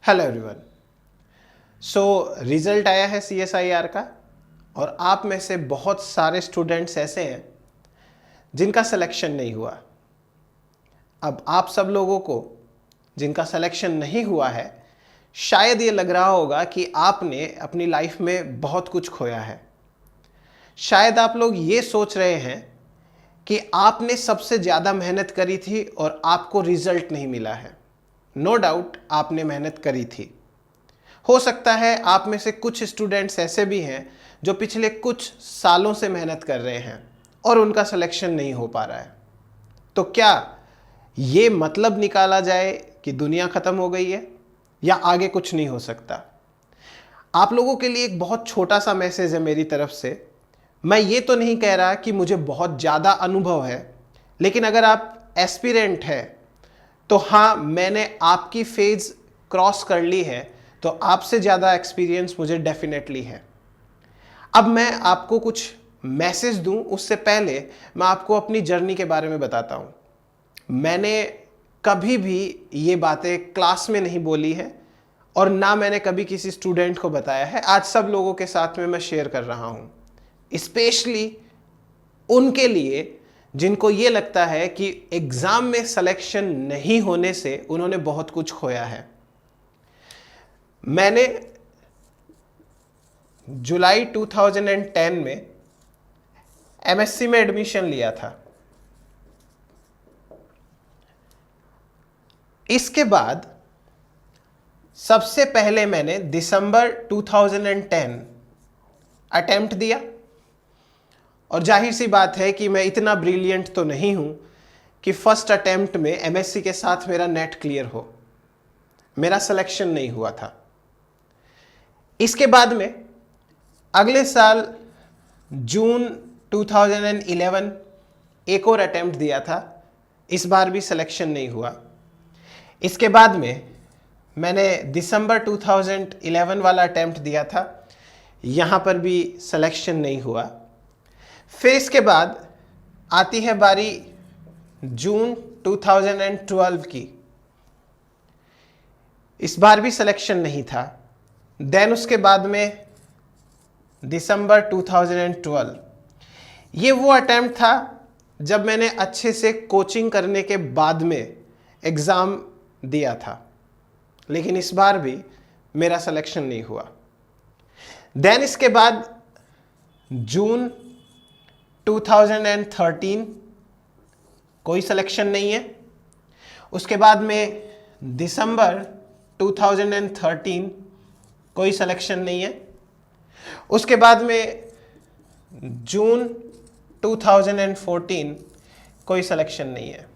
Hello everyone. Result आया है CSIR का और आप में से बहुत सारे स्टूडेंट्स ऐसे हैं जिनका सिलेक्शन नहीं हुआ। अब आप सब लोगों को जिनका सिलेक्शन नहीं हुआ है, शायद ये लग रहा होगा कि आपने अपनी लाइफ में बहुत कुछ खोया है। शायद आप लोग ये सोच रहे हैं कि आपने सबसे ज़्यादा मेहनत करी थी और आपको रिजल्ट नहीं मिला है। नो डाउट आपने मेहनत करी थी। हो सकता है आप में से कुछ स्टूडेंट्स ऐसे भी हैं जो पिछले कुछ सालों से मेहनत कर रहे हैं और उनका सिलेक्शन नहीं हो पा रहा है। तो क्या ये मतलब निकाला जाए कि दुनिया ख़त्म हो गई है या आगे कुछ नहीं हो सकता? आप लोगों के लिए एक बहुत छोटा सा मैसेज है मेरी तरफ से। मैं ये तो नहीं कह रहा कि मुझे बहुत ज़्यादा अनुभव है, लेकिन अगर आप एस्पिरेंट हैं तो हाँ, मैंने आपकी फेज क्रॉस कर ली है, तो आपसे ज़्यादा एक्सपीरियंस मुझे डेफिनेटली है। अब मैं आपको कुछ मैसेज दूं उससे पहले मैं आपको अपनी जर्नी के बारे में बताता हूं। मैंने कभी भी ये बातें क्लास में नहीं बोली है और ना मैंने कभी किसी स्टूडेंट को बताया है। आज सब लोगों के साथ में मैं शेयर कर रहा हूं, स्पेशली उनके लिए जिनको ये लगता है कि एग्ज़ाम में सिलेक्शन नहीं होने से उन्होंने बहुत कुछ खोया है। मैंने जुलाई 2010 में MSc में एडमिशन लिया था। इसके बाद सबसे पहले मैंने दिसंबर 2010 अटेम्प्ट दिया और जाहिर सी बात है कि मैं इतना ब्रिलियंट तो नहीं हूं कि फर्स्ट अटेम्प्ट में MSc के साथ मेरा नेट क्लियर हो। मेरा सिलेक्शन नहीं हुआ था। इसके बाद में अगले साल जून 2011 एक और अटेम्प्ट दिया था। इस बार भी सिलेक्शन नहीं हुआ। इसके बाद में मैंने दिसंबर 2011 वाला अटेम्प्ट दिया था, यहाँ पर भी सिलेक्शन नहीं हुआ। फिर इसके बाद आती है बारी जून 2012 की। इस बार भी सिलेक्शन नहीं था। देन उसके बाद में दिसंबर 2012, ये वो अटेम्प्ट था जब मैंने अच्छे से कोचिंग करने के बाद में एग्ज़ाम दिया था, लेकिन इस बार भी मेरा सिलेक्शन नहीं हुआ। देन इसके बाद जून 2013 कोई सिलेक्शन नहीं है। उसके बाद में दिसंबर 2013 कोई सिलेक्शन नहीं है। उसके बाद में जून 2014 कोई सिलेक्शन नहीं है।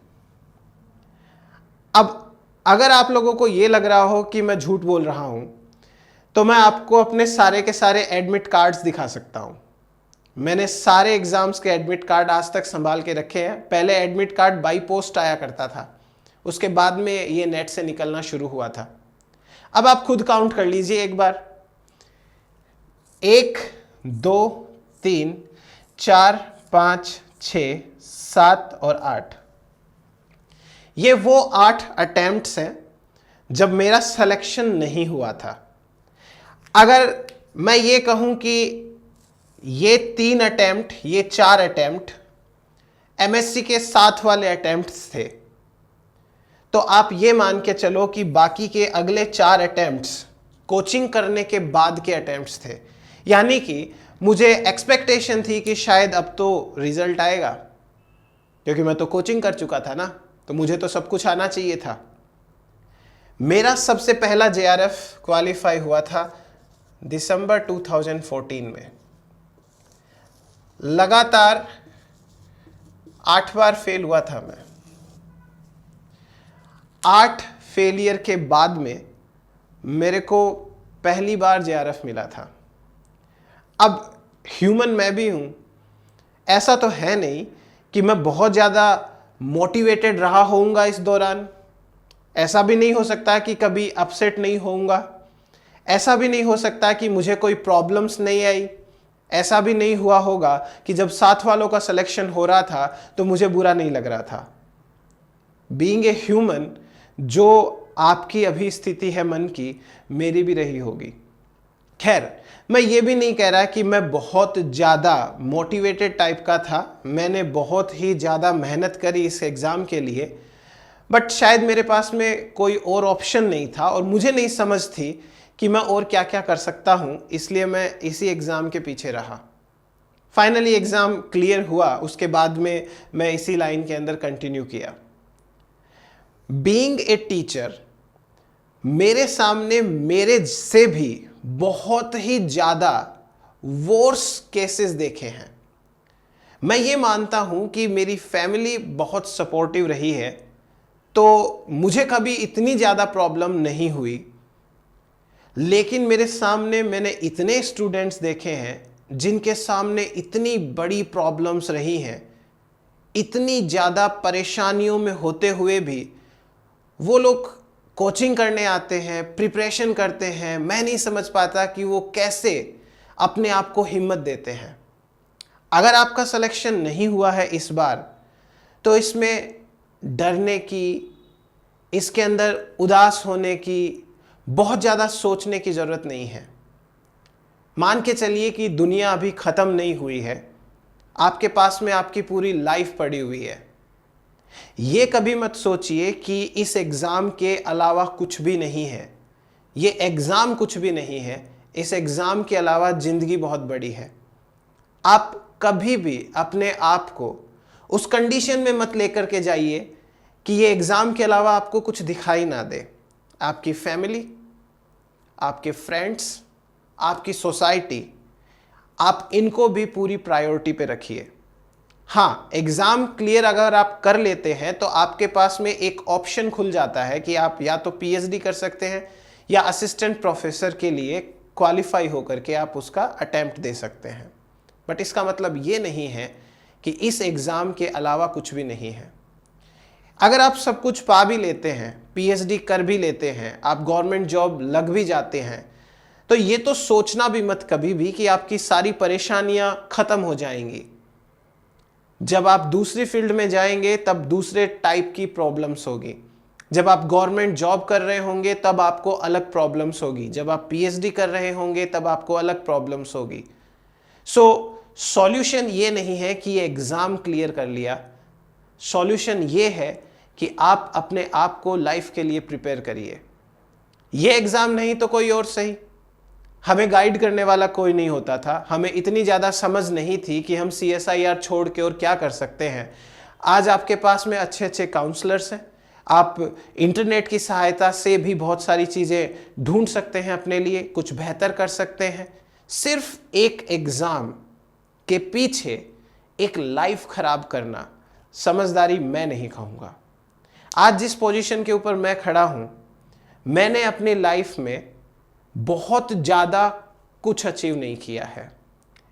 अब अगर आप लोगों को ये लग रहा हो कि मैं झूठ बोल रहा हूं, तो मैं आपको अपने सारे के सारे एडमिट कार्ड्स दिखा सकता हूं। मैंने सारे एग्जाम्स के एडमिट कार्ड आज तक संभाल के रखे हैं। पहले एडमिट कार्ड बाई पोस्ट आया करता था, उसके बाद में ये नेट से निकलना शुरू हुआ था। अब आप खुद काउंट कर लीजिए एक बार। 1 2 3 4 5 6 7 और 8, ये वो 8 अटेम्प्ट्स हैं जब मेरा सिलेक्शन नहीं हुआ था। अगर मैं ये कहूं कि ये 3 अटेम्प्ट, ये 4 अटेम्प्ट MSc के साथ वाले अटेम्प्ट्स थे, तो आप ये मान के चलो कि बाकी के अगले 4 अटेम्प्ट्स कोचिंग करने के बाद के अटेम्प्ट्स थे। यानी कि मुझे एक्सपेक्टेशन थी कि शायद अब तो रिजल्ट आएगा, क्योंकि मैं तो कोचिंग कर चुका था ना, तो मुझे तो सब कुछ आना चाहिए था। मेरा सबसे पहला JRF क्वालिफाई हुआ था दिसंबर 2014 में। लगातार 8 बार फेल हुआ था मैं। 8 फेलियर के बाद में मेरे को पहली बार JRF मिला था। अब ह्यूमन मैं भी हूं, ऐसा तो है नहीं कि मैं बहुत ज़्यादा मोटिवेटेड रहा होऊंगा इस दौरान। ऐसा भी नहीं हो सकता कि कभी अपसेट नहीं होऊंगा। ऐसा भी नहीं हो सकता कि मुझे कोई प्रॉब्लम्स नहीं आई। ऐसा भी नहीं हुआ होगा कि जब साथ वालों का सिलेक्शन हो रहा था तो मुझे बुरा नहीं लग रहा था। बीइंग ए ह्यूमन, जो आपकी अभी स्थिति है मन की, मेरी भी रही होगी। खैर, मैं ये भी नहीं कह रहा कि मैं बहुत ज़्यादा मोटिवेटेड टाइप का था, मैंने बहुत ही ज़्यादा मेहनत करी इस एग्ज़ाम के लिए, बट शायद मेरे पास में कोई और ऑप्शन नहीं था और मुझे नहीं समझ थी कि मैं और क्या क्या कर सकता हूँ, इसलिए मैं इसी एग्ज़ाम के पीछे रहा। फाइनली एग्ज़ाम क्लियर हुआ, उसके बाद में मैं इसी लाइन के अंदर कंटिन्यू किया। बीइंग ए टीचर, मेरे सामने मेरे से भी बहुत ही ज़्यादा वर्स केसेस देखे हैं। मैं ये मानता हूँ कि मेरी फैमिली बहुत सपोर्टिव रही है, तो मुझे कभी इतनी ज़्यादा प्रॉब्लम नहीं हुई। लेकिन मेरे सामने मैंने इतने स्टूडेंट्स देखे हैं जिनके सामने इतनी बड़ी प्रॉब्लम्स रही हैं, इतनी ज़्यादा परेशानियों में होते हुए भी वो लोग कोचिंग करने आते हैं, प्रिपरेशन करते हैं। मैं नहीं समझ पाता कि वो कैसे अपने आप को हिम्मत देते हैं। अगर आपका सिलेक्शन नहीं हुआ है इस बार, तो इसमें डरने की, इसके अंदर उदास होने की, बहुत ज़्यादा सोचने की ज़रूरत नहीं है। मान के चलिए कि दुनिया अभी ख़त्म नहीं हुई है, आपके पास में आपकी पूरी लाइफ पड़ी हुई है। ये कभी मत सोचिए कि इस एग्ज़ाम के अलावा कुछ भी नहीं है। ये एग्ज़ाम कुछ भी नहीं है, इस एग्ज़ाम के अलावा ज़िंदगी बहुत बड़ी है। आप कभी भी अपने आप को उस कंडीशन में मत लेकर के जाइए कि ये एग्ज़ाम के अलावा आपको कुछ दिखाई ना दे। आपकी फैमिली, आपके फ्रेंड्स, आपकी सोसाइटी, आप इनको भी पूरी प्रायोरिटी पे रखिए। हाँ, एग्ज़ाम क्लियर अगर आप कर लेते हैं तो आपके पास में एक ऑप्शन खुल जाता है कि आप या तो पीएचडी कर सकते हैं या असिस्टेंट प्रोफेसर के लिए क्वालिफाई होकर के आप उसका अटेम्प्ट दे सकते हैं। बट इसका मतलब ये नहीं है कि इस एग्ज़ाम के अलावा कुछ भी नहीं है। अगर आप सब कुछ पा भी लेते हैं, पीएचडी कर भी लेते हैं, आप गवर्नमेंट जॉब लग भी जाते हैं, तो ये तो सोचना भी मत कभी भी कि आपकी सारी परेशानियां खत्म हो जाएंगी। जब आप दूसरी फील्ड में जाएंगे तब दूसरे टाइप की प्रॉब्लम्स होगी। जब आप गवर्नमेंट जॉब कर रहे होंगे तब आपको अलग प्रॉब्लम्स होगी। जब आप पीएचडी कर रहे होंगे तब आपको अलग प्रॉब्लम्स होगी। सॉल्यूशन ये नहीं है कि ये एग्ज़ाम क्लियर कर लिया। सॉल्यूशन ये है कि आप अपने आप को लाइफ के लिए प्रिपेयर करिए। ये एग्ज़ाम नहीं तो कोई और सही। हमें गाइड करने वाला कोई नहीं होता था, हमें इतनी ज़्यादा समझ नहीं थी कि हम CSIR छोड़ के और क्या कर सकते हैं। आज आपके पास में अच्छे अच्छे काउंसलर्स हैं, आप इंटरनेट की सहायता से भी बहुत सारी चीज़ें ढूंढ सकते हैं, अपने लिए कुछ बेहतर कर सकते हैं। सिर्फ एक एग्ज़ाम के पीछे एक लाइफ खराब करना समझदारी मैं नहीं कहूँगा। आज जिस पोजीशन के ऊपर मैं खड़ा हूँ, मैंने अपनी लाइफ में बहुत ज़्यादा कुछ अचीव नहीं किया है।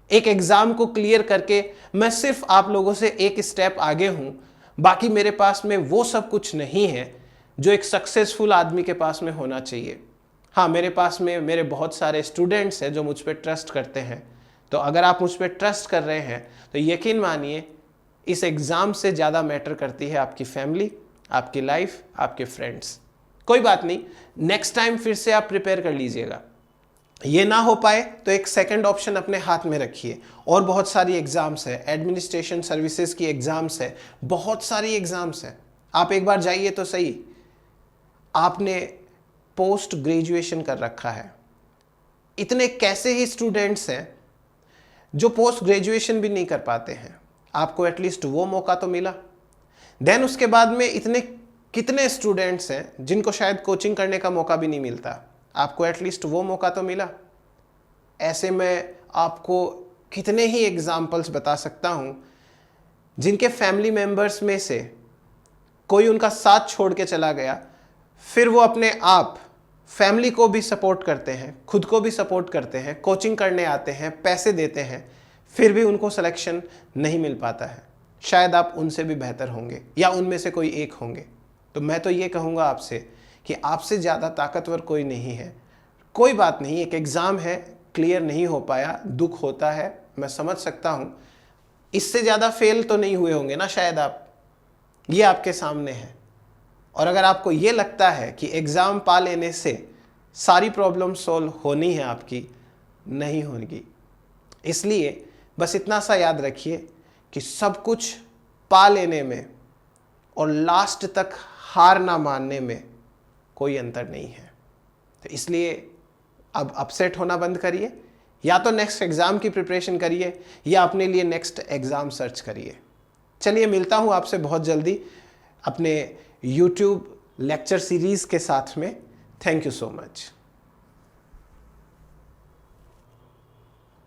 एक एग्ज़ाम को क्लियर करके मैं सिर्फ आप लोगों से एक स्टेप आगे हूँ। बाकी मेरे पास में वो सब कुछ नहीं है जो एक सक्सेसफुल आदमी के पास में होना चाहिए। हाँ, मेरे पास में मेरे बहुत सारे स्टूडेंट्स हैं जो मुझ पर ट्रस्ट करते हैं। तो अगर आप मुझ पर ट्रस्ट कर रहे हैं तो यकीन मानिए इस एग्ज़ाम से ज़्यादा मैटर करती है आपकी फैमिली, आपकी लाइफ, आपके फ्रेंड्स। कोई बात नहीं, नेक्स्ट टाइम फिर से आप प्रिपेयर कर लीजिएगा। ये ना हो पाए तो एक सेकंड ऑप्शन अपने हाथ में रखिए। और बहुत सारी एग्ज़ाम्स है, एडमिनिस्ट्रेशन सर्विसेज की एग्ज़ाम्स है, बहुत सारी एग्ज़ाम्स हैं। आप एक बार जाइए तो सही। आपने पोस्ट ग्रेजुएशन कर रखा है, इतने कैसे ही स्टूडेंट्स हैं जो पोस्ट ग्रेजुएशन भी नहीं कर पाते हैं। आपको एटलीस्ट वो मौका तो मिला। देन उसके बाद में इतने कितने स्टूडेंट्स हैं जिनको शायद कोचिंग करने का मौका भी नहीं मिलता। आपको एटलीस्ट वो मौका तो मिला। ऐसे में आपको कितने ही एग्जाम्पल्स बता सकता हूँ जिनके फैमिली मेम्बर्स में से कोई उनका साथ छोड़ के चला गया, फिर वो अपने आप फैमिली को भी सपोर्ट करते हैं, खुद को भी सपोर्ट करते हैं, कोचिंग करने आते हैं, पैसे देते हैं, फिर भी उनको सिलेक्शन नहीं मिल पाता है। शायद आप उनसे भी बेहतर होंगे या उनमें से कोई एक होंगे। तो मैं तो ये कहूँगा आपसे कि आपसे ज़्यादा ताकतवर कोई नहीं है। कोई बात नहीं, एक एग्ज़ाम है, क्लियर नहीं हो पाया, दुख होता है, मैं समझ सकता हूँ। इससे ज़्यादा फेल तो नहीं हुए होंगे ना शायद आप, ये आपके सामने है। और अगर आपको ये लगता है कि एग्ज़ाम पा लेने से सारी प्रॉब्लम सॉल्व होनी है आपकी, नहीं होगी। इसलिए बस इतना सा याद रखिए कि सब कुछ पा लेने में और लास्ट तक हार ना मानने में कोई अंतर नहीं है। तो इसलिए अब अपसेट होना बंद करिए, या तो नेक्स्ट एग्ज़ाम की प्रिपरेशन करिए या अपने लिए नेक्स्ट एग्ज़ाम सर्च करिए। चलिए, मिलता हूँ आपसे बहुत जल्दी अपने YouTube लेक्चर सीरीज़ के साथ में। Thank you so much.